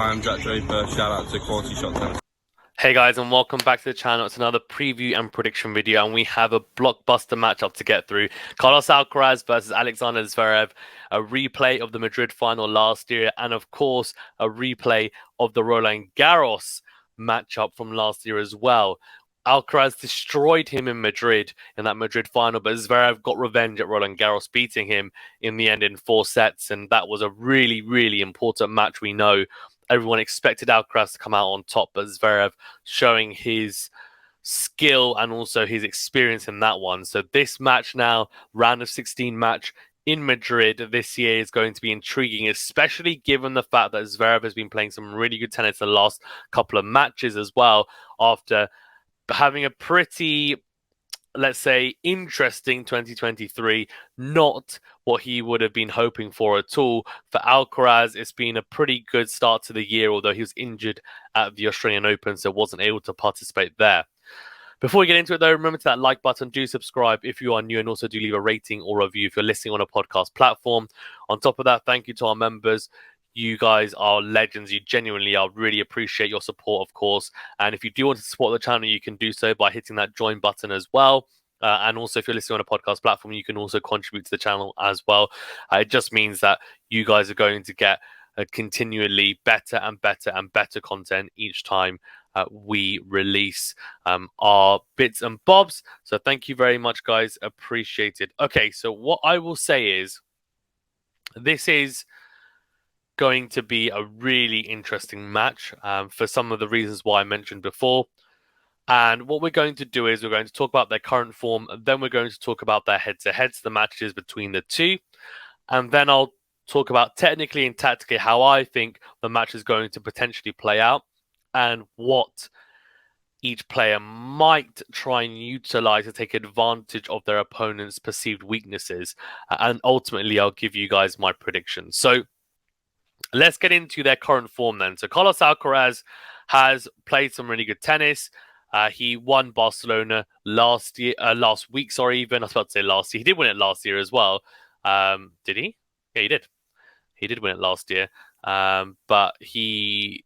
Hi, I'm Jack Draper. Shout out to QualityShot Tennis. Hey guys, and welcome back to the channel. It's another preview and prediction video, and we have a blockbuster matchup to get through. Carlos Alcaraz versus Alexander Zverev, a replay of the Madrid final last year, and of course, a replay of the Roland Garros matchup from last year as well. Alcaraz destroyed him in Madrid in that Madrid final, but Zverev got revenge at Roland Garros, beating him in the end in 4 sets, and that was a really, really important match. We know everyone expected Alcaraz to come out on top, but Zverev showing his skill and also his experience in that one. So this match now, round of 16 match in Madrid this year, is going to be intriguing, especially given the fact that Zverev has been playing some really good tennis the last couple of matches as well, after having a pretty, let's say, interesting 2023, not what he would have been hoping for at all. For Alcaraz, it's been a pretty good start to the year, although he was injured at the Australian Open, so wasn't able to participate there. Before we get into it, though, remember to that like button, do subscribe if you are new, and also do leave a rating or review if you're listening on a podcast platform. On top of that, thank you to our members. You guys are legends. You genuinely are. Really appreciate your support, of course. And if you do want to support the channel, you can do so by hitting that join button as well. And also, if you're listening on a podcast platform, you can also contribute to the channel as well. It just means that you guys are going to get continually better and better and better content each time we release our bits and bobs. So thank you very much, guys. Appreciate it. Okay, so what I will say is this is going to be a really interesting match for some of the reasons why I mentioned before. And what we're going to do is we're going to talk about their current form, and then we're going to talk about their head-to-heads, the matches between the two. And then I'll talk about technically and tactically how I think the match is going to potentially play out and what each player might try and utilize to take advantage of their opponent's perceived weaknesses. And ultimately, I'll give you guys my predictions. So let's get into their current form then. So Carlos Alcaraz has played some really good tennis. He won Barcelona last week. I was about to say last year. He did win it last year as well. Did he? Yeah, he did. He did win it last year. But he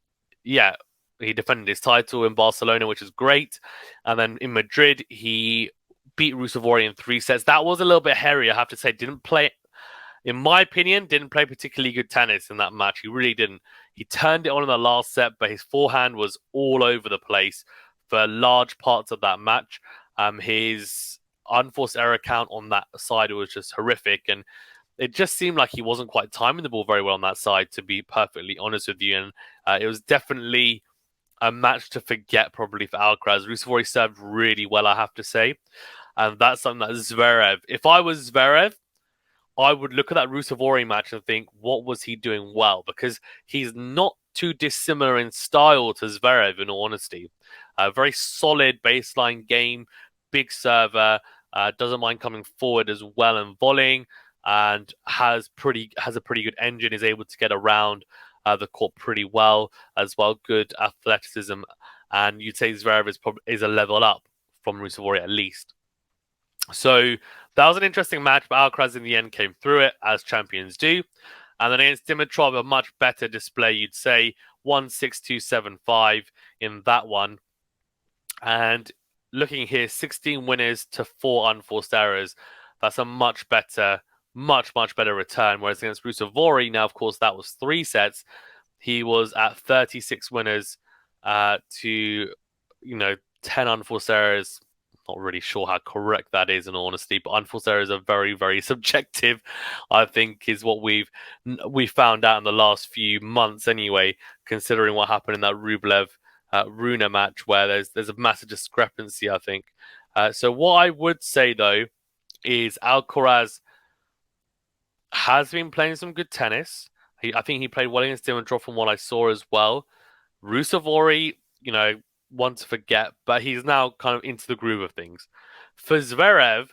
defended his title in Barcelona, which is great. And then in Madrid, he beat Ruusuvuori in 3 sets. That was a little bit hairy, I have to say. In my opinion, didn't play particularly good tennis in that match. He really didn't. He turned it on in the last set, but his forehand was all over the place for large parts of that match. His unforced error count on that side was just horrific, and it just seemed like he wasn't quite timing the ball very well on that side, to be perfectly honest with you. And it was definitely a match to forget, probably, for Alcaraz. Ruusuvuori served really well, I have to say. And that's something that Zverev, if I was Zverev, I would look at that Ruusuvuori match and think, what was he doing well? Because he's not too dissimilar in style to Zverev, in all honesty. A very solid baseline game, big server, doesn't mind coming forward as well and volleying, and has a pretty good engine, is able to get around the court pretty well as well. Good athleticism, and you'd say Zverev is a level up from Ruusuvuori at least. So that was an interesting match, but Alcaraz in the end came through it, as champions do. And then against Dimitrov, a much better display, you'd say. 1-6-2-7-5 in that one. And looking here, 16 winners to 4 unforced errors. That's a much better return. Whereas against Ruusuvuori, now, of course, that was 3 sets. He was at 36 winners to 10 unforced errors. Not really sure how correct that is, in all honesty, but unforced errors are very, very subjective, I think, is what we found out in the last few months anyway, considering what happened in that Rublev Rune match, where there's a massive discrepancy, I think. So what I would say, though, is Alcaraz has been playing some good tennis. I think he played well against Dimitrov from what I saw as well. Ruusuvuori, one to forget, but he's now kind of into the groove of things. For Zverev,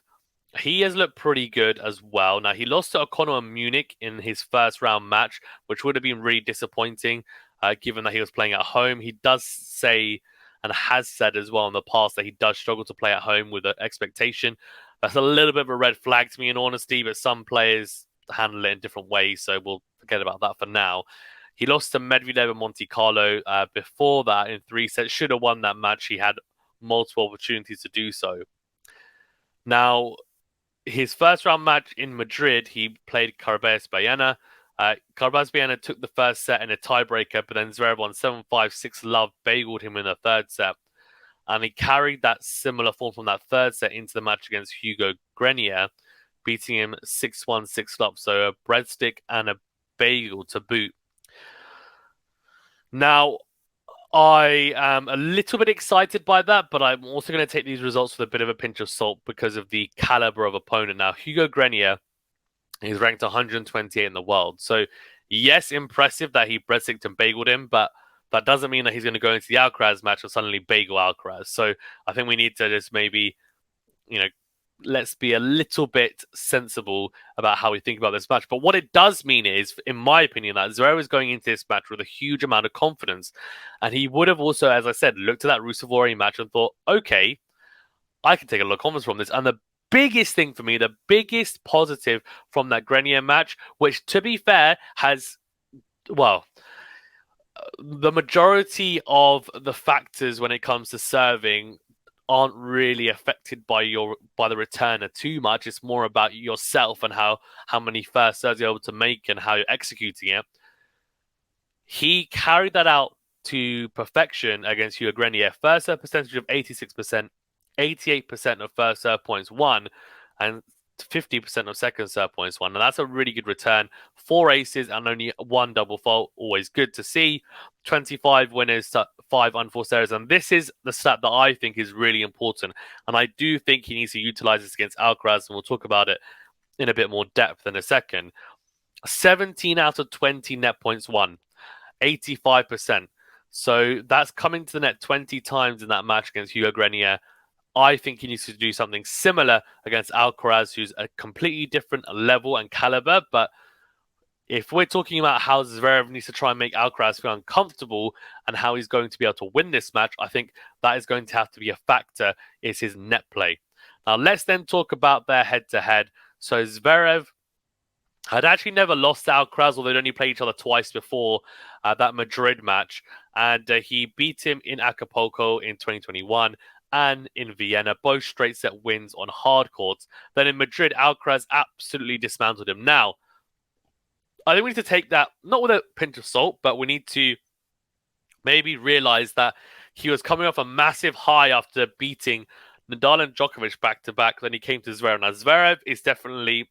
he has looked pretty good as well. Now, he lost to O'Connor in Munich in his first round match, which would have been really disappointing, given that he was playing at home. He does say, and has said as well in the past, that he does struggle to play at home with an expectation. That's a little bit of a red flag to me, in honesty, but some players handle it in different ways, so we'll forget about that for now. He lost to Medvedev in Monte Carlo before that in 3 sets. Should have won that match. He had multiple opportunities to do so. Now, his first round match in Madrid, he played Carabas Baena. Carabas Baena took the first set in a tiebreaker, but then Zverev won 7-5, 6-love, bageled him in the third set. And he carried that similar form from that third set into the match against Hugo Grenier, beating him 6-1, 6-love. So a breadstick and a bagel to boot. Now, I am a little bit excited by that, but I'm also going to take these results with a bit of a pinch of salt because of the caliber of opponent. Now, Hugo Grenier is ranked 128 in the world. So, yes, impressive that he breadsticked and bageled him, but that doesn't mean that he's going to go into the Alcaraz match and suddenly bagel Alcaraz. So, I think we need to just maybe, let's be a little bit sensible about how we think about this match. But what it does mean is, in my opinion, that Zverev is going into this match with a huge amount of confidence. And he would have also, as I said, looked at that Ruusuvuori match and thought, okay, I can take a lot of confidence from this. And the biggest thing for me, the biggest positive from that Grenier match, which, to be fair, has, well, the majority of the factors when it comes to serving aren't really affected by the returner too much. It's more about yourself and how many first serves you're able to make and how you're executing it. He carried that out to perfection against Hugo Grenier. First serve percentage of 86%, 88% of first serve points won, and 50% of second serve points won. And that's a really good return. 4 aces and only 1 double fault. Always good to see. 25 winners, 5 unforced errors. And this is the stat that I think is really important. And I do think he needs to utilize this against Alcaraz. And we'll talk about it in a bit more depth in a second. 17 out of 20 net points won. 85%. So that's coming to the net 20 times in that match against Hugo Grenier. I think he needs to do something similar against Alcaraz, who's a completely different level and caliber. But if we're talking about how Zverev needs to try and make Alcaraz feel uncomfortable and how he's going to be able to win this match, I think that is going to have to be a factor, is his net play. Now, let's then talk about their head-to-head. So Zverev had actually never lost to Alcaraz, although they'd only played each other twice before that Madrid match. And he beat him in Acapulco in 2021. And in Vienna, both straight set wins on hard courts. Then in Madrid, Alcaraz absolutely dismantled him. Now, I think we need to take that, not with a pinch of salt, but we need to maybe realize that he was coming off a massive high after beating Nadal and Djokovic back-to-back. Then he came to Zverev. Now, Zverev is definitely,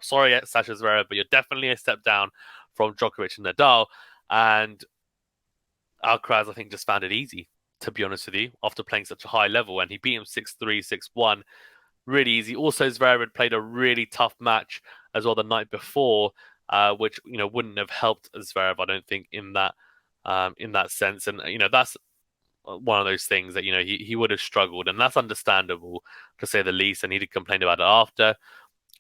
sorry, Sasha Zverev, but you're definitely a step down from Djokovic and Nadal. And Alcaraz, I think, just found it easy, to be honest with you, after playing such a high level. And he beat him 6-3, 6-1. Really easy. Also, Zverev had played a really tough match as well the night before, which wouldn't have helped Zverev, I don't think, in that sense. And that's one of those things that he would have struggled, and that's understandable to say the least. And he did complain about it after.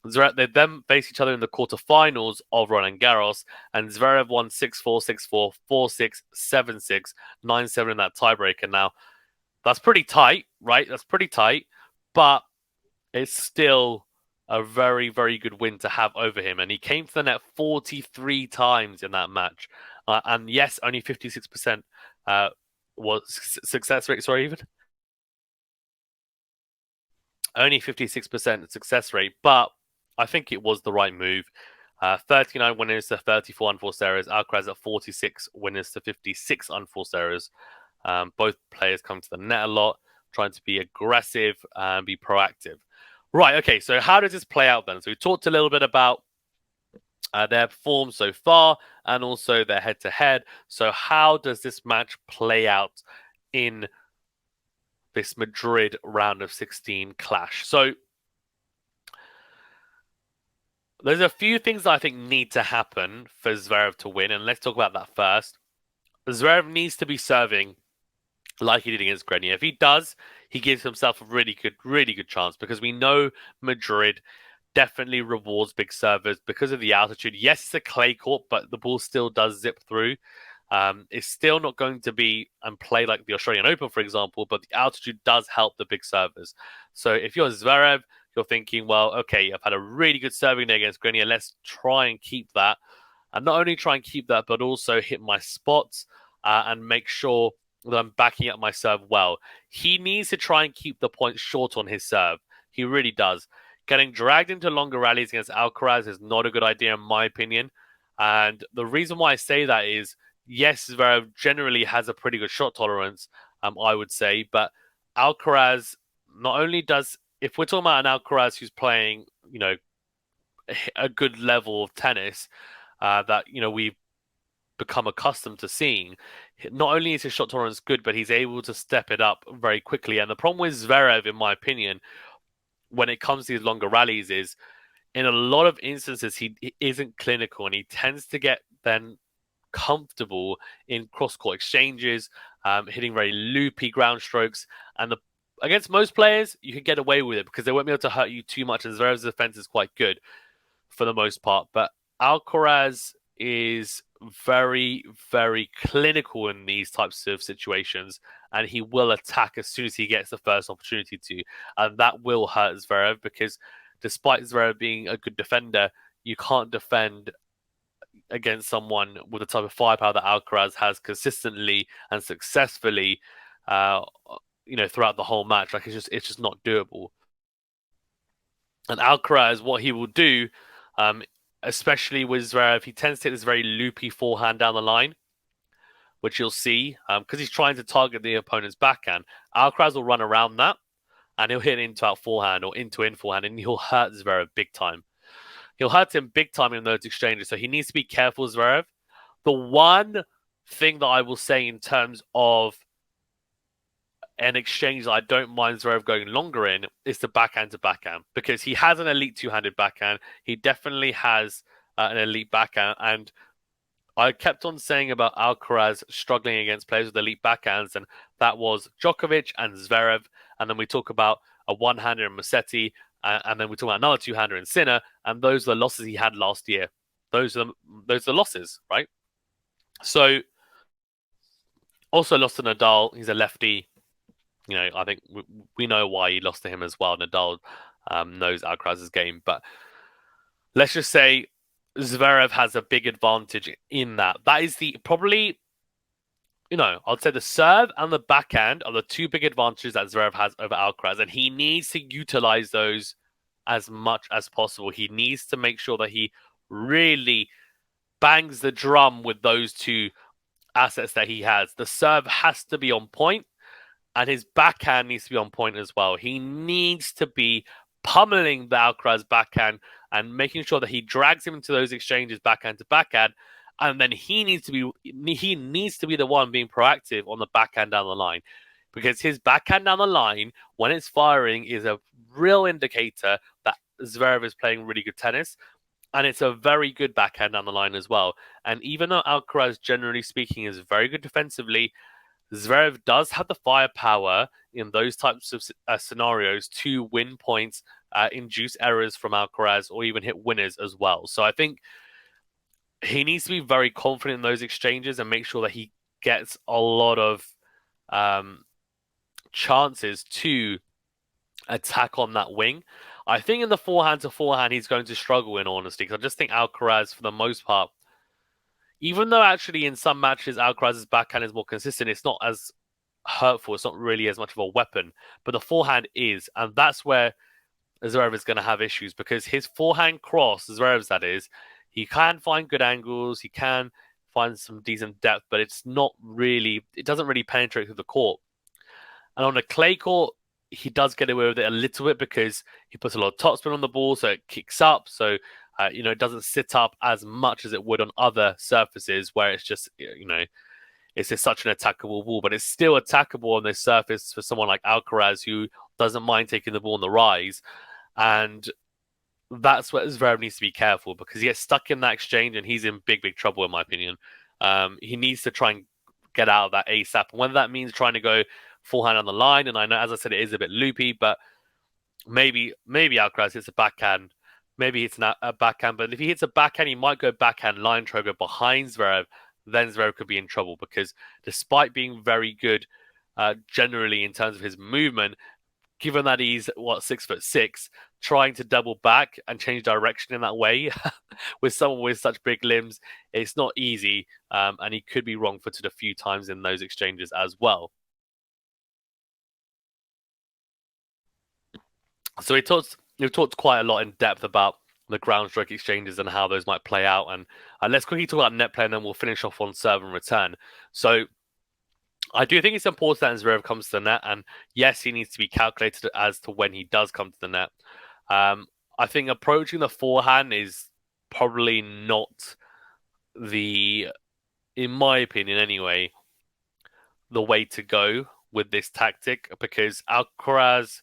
Zverev, they then faced each other in the quarterfinals of Roland Garros, and Zverev won 6-4, 6-4, 4-6, 7-6, 9-7 in that tiebreaker. Now, that's pretty tight, right? That's pretty tight, but it's still a very, very good win to have over him. And he came to the net 43 times in that match. And yes, only 56% was success rate, only 56% success rate, but I think it was the right move. 39 winners to 34 unforced errors. Alcaraz at 46 winners to 56 unforced errors. Both players come to the net a lot, trying to be aggressive and be proactive. Right, okay, so how does this play out then? So we talked a little bit about their form so far and also their head-to-head. So how does this match play out in this Madrid round of 16 clash? So there's a few things that I think need to happen for Zverev to win, and let's talk about that first. Zverev needs to be serving like he did against Grenier. If he does, he gives himself a really good chance, because we know Madrid definitely rewards big servers because of the altitude. Yes, it's a clay court, but the ball still does zip through. It's still not going to be and play like the Australian Open, for example, but the altitude does help the big servers. So if you're Zverev, you're thinking, well, okay, I've had a really good serving day against Grenier. Let's try and keep that. and not only try and keep that, but also hit my spots and make sure that I'm backing up my serve well. He needs to try and keep the points short on his serve. He really does. Getting dragged into longer rallies against Alcaraz is not a good idea, in my opinion. And the reason why I say that is, yes, Zverev generally has a pretty good shot tolerance, I would say, but Alcaraz not only does, if we're talking about an Alcaraz who's playing, a good level of tennis that, we've become accustomed to seeing, not only is his shot tolerance good, but he's able to step it up very quickly. And the problem with Zverev, in my opinion, when it comes to these longer rallies is, in a lot of instances, he isn't clinical and he tends to get then comfortable in cross-court exchanges, hitting very loopy ground strokes. And against most players, you can get away with it because they won't be able to hurt you too much, and Zverev's defense is quite good for the most part. But Alcaraz is very, very clinical in these types of situations, and he will attack as soon as he gets the first opportunity to. And that will hurt Zverev because despite Zverev being a good defender, you can't defend against someone with the type of firepower that Alcaraz has consistently and successfully, throughout the whole match. Like it's just not doable. And Alcaraz, what he will do, especially with Zverev, he tends to hit this very loopy forehand down the line, which you'll see because he's trying to target the opponent's backhand. Alcaraz will run around that, and he'll hit into out forehand or into in forehand, and he'll hurt Zverev big time. He'll hurt him big time in those exchanges, so he needs to be careful, Zverev. The one thing that I will say in terms of an exchange that I don't mind Zverev going longer in is the backhand to backhand, because he has an elite two-handed backhand. He definitely has an elite backhand, and I kept on saying about Alcaraz struggling against players with elite backhands, and that was Djokovic and Zverev. And then we talk about a one-hander in Musetti, and then we talk about another two-hander in Sinner, and those are the losses he had last year. Those are the losses, right? So, also lost to Nadal. He's a lefty. I think we know why he lost to him as well. Nadal knows Alcaraz's game, but let's just say Zverev has a big advantage in that. That is probably, I'd say the serve and the backhand are the two big advantages that Zverev has over Alcaraz, and he needs to utilize those as much as possible. He needs to make sure that he really bangs the drum with those two assets that he has. The serve has to be on point, and his backhand needs to be on point as well. He needs to be pummeling the Alcaraz backhand and making sure that he drags him into those exchanges backhand to backhand. And then he needs to be the one being proactive on the backhand down the line, because his backhand down the line, when it's firing, is a real indicator that Zverev is playing really good tennis. And it's a very good backhand down the line as well. And even though Alcaraz, generally speaking, is very good defensively, Zverev does have the firepower in those types of scenarios to win points, induce errors from Alcaraz, or even hit winners as well. So I think he needs to be very confident in those exchanges and make sure that he gets a lot of chances to attack on that wing. I think in the forehand to forehand, he's going to struggle, in honesty, because I just think Alcaraz, for the most part, even though actually in some matches Alcaraz's backhand is more consistent, it's not as hurtful. It's not really as much of a weapon, but the forehand is, and that's where Zverev is going to have issues, because his forehand cross, Zverev's that is, he can find good angles, he can find some decent depth, but it doesn't really penetrate through the court. And on a clay court, he does get away with it a little bit because he puts a lot of topspin on the ball, so it kicks up. So, it doesn't sit up as much as it would on other surfaces where it's just, it's just such an attackable ball. But it's still attackable on this surface for someone like Alcaraz, who doesn't mind taking the ball on the rise. And that's where Zverev needs to be careful, because he gets stuck in that exchange and he's in big, big trouble, in my opinion. He needs to try and get out of that ASAP. And whether that means trying to go forehand on the line, and I know, as I said, it is a bit loopy, but maybe Alcaraz hits a backhand. Maybe it's not a backhand, but if he hits a backhand, he might go backhand line try, go behind Zverev. Then Zverev could be in trouble, because despite being very good generally in terms of his movement, given that he's 6'6", trying to double back and change direction in that way with someone with such big limbs, it's not easy, and he could be wrong-footed a few times in those exchanges as well. So we've talked quite a lot in depth about the ground stroke exchanges and how those might play out, and let's quickly talk about net play, and then we'll finish off on serve and return. So I do think it's important that Zverev comes to the net, and yes, he needs to be calculated as to when he does come to the net. I think approaching the forehand is probably not in my opinion anyway, the way to go with this tactic, because Alcaraz,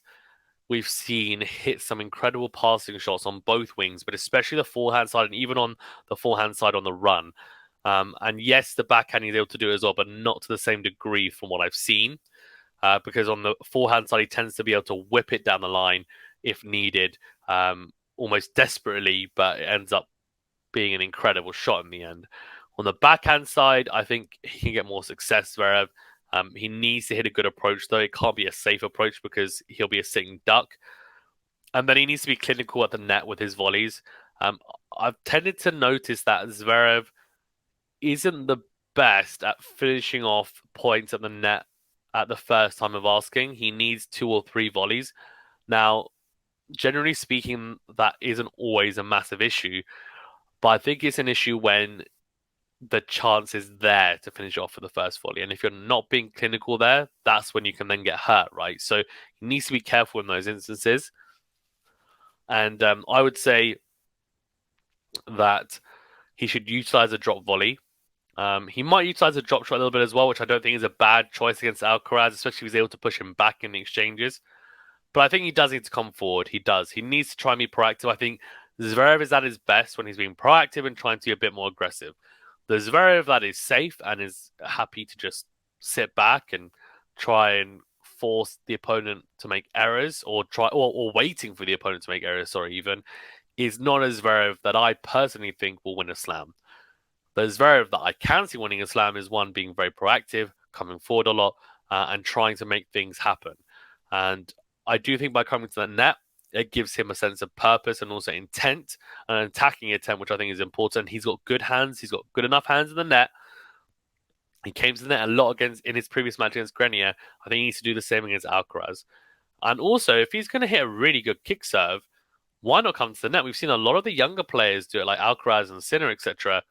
we've seen hit some incredible passing shots on both wings, but especially the forehand side and even on the forehand side on the run. And yes, the backhand he's able to do it as well, but not to the same degree from what I've seen. Because on the forehand side, he tends to be able to whip it down the line if needed, almost desperately, but it ends up being an incredible shot in the end. On the backhand side, I think he can get more success, Zverev. He needs to hit a good approach, though. It can't be a safe approach because he'll be a sitting duck. And then he needs to be clinical at the net with his volleys. I've tended to notice that Zverev isn't the best at finishing off points at the net at the first time of asking. He needs 2 or 3 volleys. Now, generally speaking, that isn't always a massive issue, but I think it's an issue when the chance is there to finish off for the first volley. And if you're not being clinical there, that's when you can then get hurt, right? So he needs to be careful in those instances. And I would say that he should utilize a drop volley. He might utilize a drop shot a little bit as well, which I don't think is a bad choice against Alcaraz, especially if he's able to push him back in the exchanges. But I think he does need to come forward. He does. He needs to try and be proactive. I think Zverev is at his best when he's being proactive and trying to be a bit more aggressive. The Zverev that is safe and is happy to just sit back and try and force the opponent to make errors, or waiting for the opponent to make errors, even, is not a Zverev that I personally think will win a slam. The Zverev that I can see winning a slam is one being very proactive, coming forward a lot, and trying to make things happen. And I do think by coming to the net, it gives him a sense of purpose and also intent, and attacking intent, which I think is important. He's got good hands. He's got good enough hands in the net. He came to the net a lot in his previous match against Grenier. I think he needs to do the same against Alcaraz. And also, if he's going to hit a really good kick serve, why not come to the net? We've seen a lot of the younger players do it, like Alcaraz and Sinner, etc.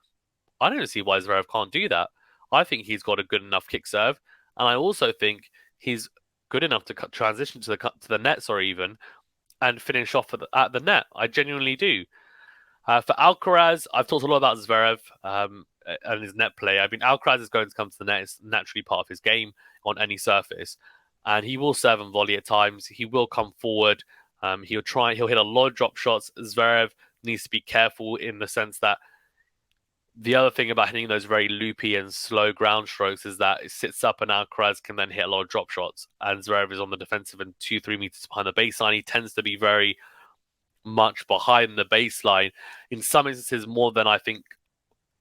I don't see why Zverev can't do that. I think he's got a good enough kick serve, and I also think he's good enough to transition to the net, even, and finish off at the net. I genuinely do. For Alcaraz, I've talked a lot about Zverev and his net play. I mean, Alcaraz is going to come to the net. It's naturally part of his game on any surface. And he will serve and volley at times. He will come forward. He'll hit a lot of drop shots. Zverev needs to be careful in the sense that the other thing about hitting those very loopy and slow ground strokes is that it sits up and Alcaraz can then hit a lot of drop shots. And Zverev is on the defensive and 2-3 meters behind the baseline. He tends to be very much behind the baseline, in some instances more than I think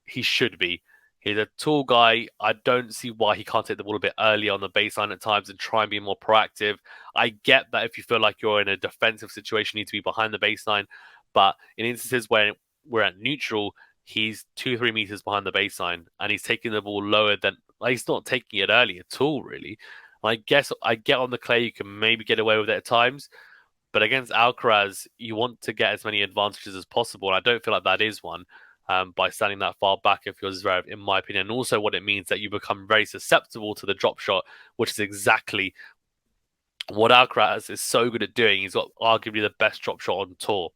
he should be. He's a tall guy. I don't see why he can't take the ball a bit early on the baseline at times and try and be more proactive. I get that if you feel like you're in a defensive situation, you need to be behind the baseline. But in instances where we're at neutral, he's 2-3 meters behind the baseline and he's taking the ball lower than, he's not taking it early at all, really. I guess I get on the clay, you can maybe get away with it at times. But against Alcaraz, you want to get as many advantages as possible. And I don't feel like that is one by standing that far back if you're Zverev, in my opinion. And also what it means that you become very susceptible to the drop shot, which is exactly what Alcaraz is so good at doing. He's got arguably the best drop shot on tour,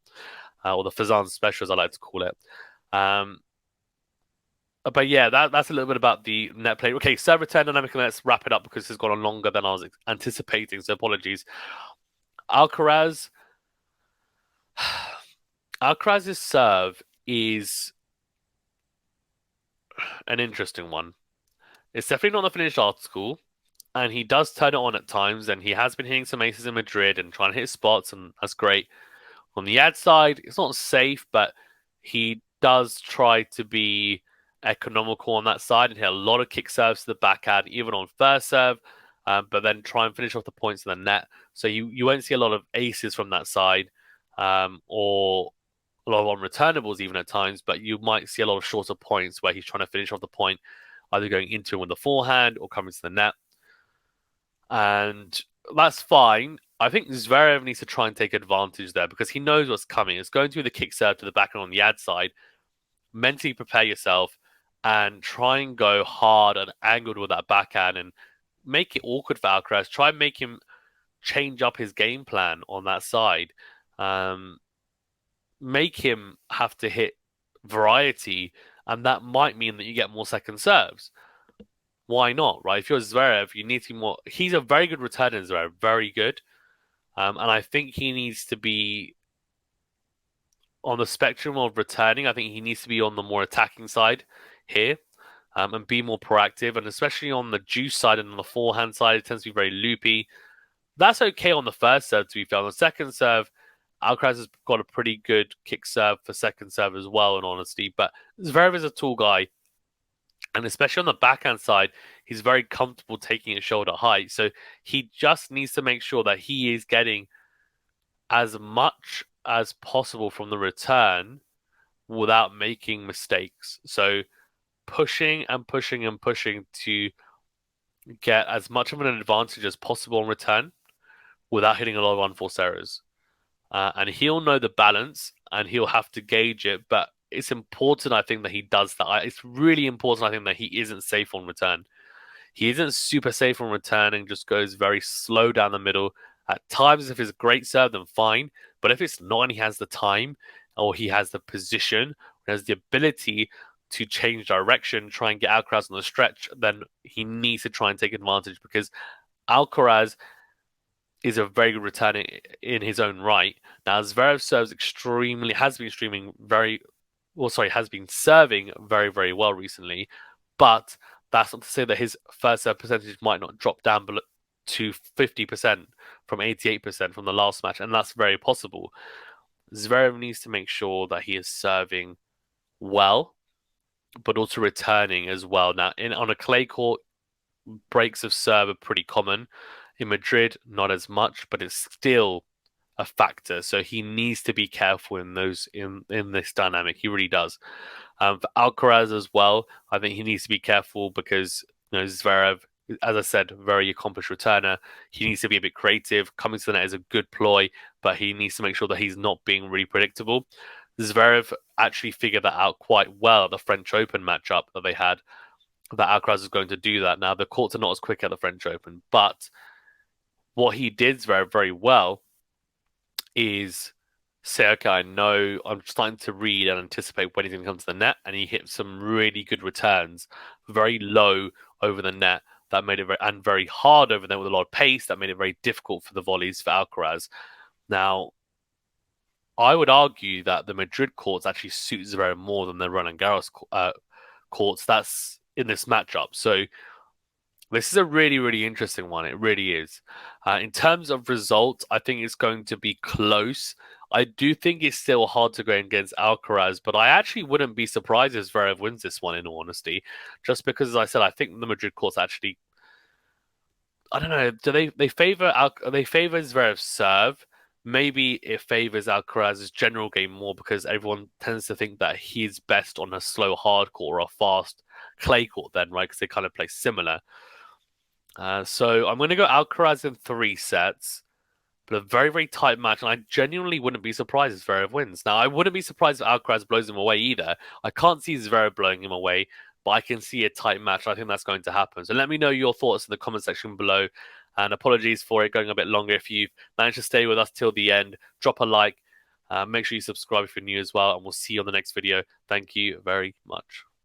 or the Fazan special, as I like to call it. But yeah, that's a little bit about the net play. Okay, serve return dynamic, and let's wrap it up because it's gone on longer than I was anticipating, so apologies. Alcaraz's serve is an interesting one. It's definitely not the finished article, and he does turn it on at times, and he has been hitting some aces in Madrid and trying to hit spots, and that's great. On the ad side, it's not safe, but he does try to be economical on that side and hit a lot of kick serves to the backhand, even on first serve. but then try and finish off the points in the net. So you won't see a lot of aces from that side, or a lot of unreturnables even at times, but you might see a lot of shorter points where he's trying to finish off the point, either going into him with the forehand or coming to the net. And that's fine. I think Zverev needs to try and take advantage there because he knows what's coming. It's going through the kick serve to the backhand on the ad side. Mentally prepare yourself and try and go hard and angled with that backhand and make it awkward for Alcaraz. Try and make him change up his game plan on that side. Make him have to hit variety, and that might mean that you get more second serves. Why not, right? If you're Zverev, you need to be more. He's a very good returner, Zverev, very good. And I think he needs to be on the spectrum of returning. I think he needs to be on the more attacking side here, and be more proactive. And especially on the juice side and on the forehand side, it tends to be very loopy. That's okay on the first serve, to be fair. On the second serve, Alcaraz has got a pretty good kick serve for second serve as well, in honesty. But Zverev is a tall guy. And especially on the backhand side, he's very comfortable taking it shoulder height. So he just needs to make sure that he is getting as much as possible from the return without making mistakes. So pushing and pushing and pushing to get as much of an advantage as possible in return without hitting a lot of unforced errors. And he'll know the balance and he'll have to gauge it. But it's important, I think, that he does that. It's really important, I think, that he isn't safe on return. He isn't super safe on return and just goes very slow down the middle. At times, if it's a great serve, then fine. But if it's not and he has the time or he has the position, or has the ability to change direction, try and get Alcaraz on the stretch, then he needs to try and take advantage because Alcaraz is a very good returner in his own right. Now, Zverev serves has been serving very, very well recently, but that's not to say that his first serve percentage might not drop down below to 50% from 88% from the last match, and that's very possible. Zverev needs to make sure that he is serving well, but also returning as well. Now, on a clay court, breaks of serve are pretty common. In Madrid, not as much, but it's still a factor. So he needs to be careful in this dynamic. He really does. For Alcaraz as well, I think he needs to be careful because Zverev, as I said, very accomplished returner. He needs to be a bit creative. Coming to the net is a good ploy, but he needs to make sure that he's not being really predictable. Zverev actually figured that out quite well at the French Open matchup that they had, that Alcaraz is going to do that. Now, the courts are not as quick at the French Open, but what he did very, very well is say, okay, I know I'm starting to read and anticipate when he's going to come to the net, and he hit some really good returns, very low over the net. That made it very hard over there with a lot of pace. That made it very difficult for the volleys for Alcaraz. Now, I would argue that the Madrid courts actually suit Zverev more than the Roland Garros courts. That's in this matchup. So this is a really, really interesting one. It really is. In terms of results, I think it's going to be close. I do think it's still hard to go against Alcaraz, but I actually wouldn't be surprised if Zverev wins this one, in all honesty. Just because, as I said, I think the Madrid courts actually, I don't know, do they favor Zverev's serve? Maybe it favors Alcaraz's general game more because everyone tends to think that he's best on a slow hard court or a fast clay court then, right? Because they kind of play similar. So I'm going to go Alcaraz in 3 sets, but a very, very tight match. And I genuinely wouldn't be surprised if Zverev wins. Now, I wouldn't be surprised if Alcaraz blows him away either. I can't see Zverev blowing him away, but I can see a tight match. I think that's going to happen. So let me know your thoughts in the comment section below. And apologies for it going a bit longer. If you've managed to stay with us till the end, drop a like. Make sure you subscribe if you're new as well. And we'll see you on the next video. Thank you very much.